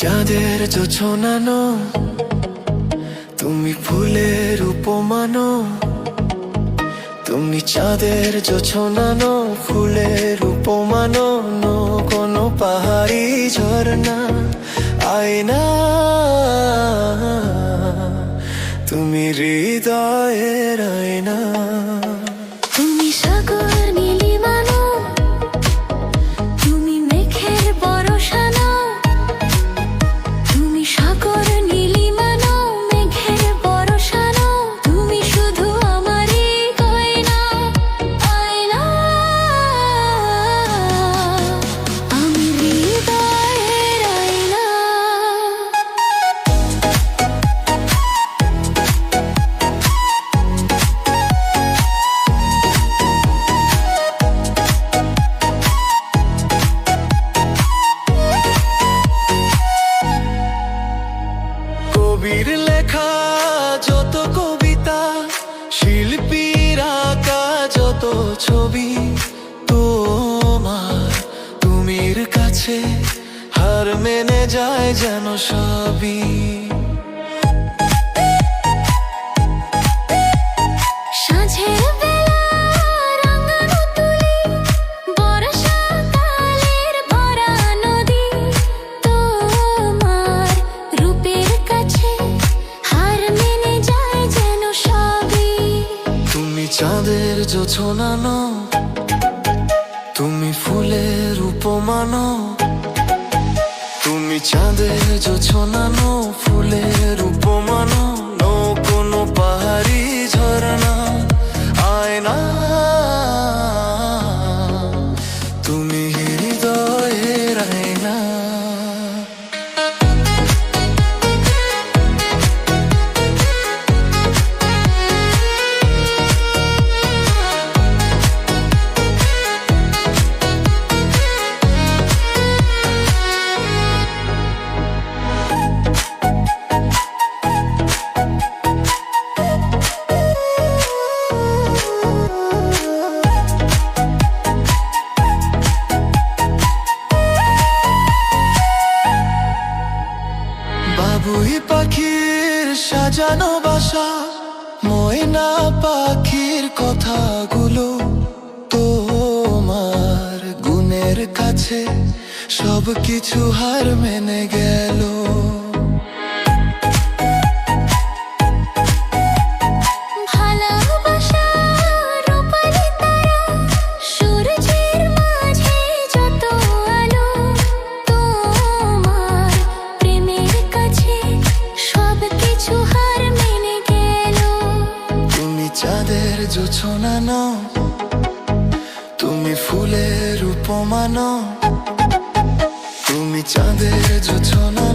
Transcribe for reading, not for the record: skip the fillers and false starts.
চাঁদের জোছনানো, তুমি ফুলের উপমানো। তুমি চাঁদের জোছনানো, ফুলের উপমানো, কোনো পাহাড়ি ঝর্ণা আয়না। তুমি হৃদয়ের আয়না। তুমি সাগর নীলিমানো, তুমি মেঘের বরসানো। তুমি সাগর নীলিমানো, মেঘের বরসানো। তুমি শুধু আমারই গয়না, আয়না। আমি হৃদয়ের আয়না। কবির লেখা যত কবিতা, শিল্পীর আঁকা যত ছবি, তোমার তুমির কাছে হার মেনে যায় যেন সবই। সাঁঝের বেলা রাঙানো তুলি, বর্ষাকালের ভরা নদী। তোমার রূপের কাছে হার মেনে যায় যেন সবই। তুমি চাঁদের জোছনানো, তুমি ফুলের উপমানো। তুমি চাঁদের জোছনানো, ফুলের উপমানো, কোনো পাহাড়ি ঝর্ণা আয়না। তুমি হৃদয়ের আয়না। বাবুই পাখির সাজানো বাসা, ময়না পাখির কথাগুলো। তোমার গুণের কাছে সবকিছু হার মেনে গেল। ভালোবাসার রূপালি তারা, সূর্যের মাঝে যত আলো। তোমার প্রেমের কাছে সবকিছু হার মেনে গেল। তুমি চাঁদের জোছনানো, তুমি ফুলের উপমানো। তুমি চাঁদের জোছনা।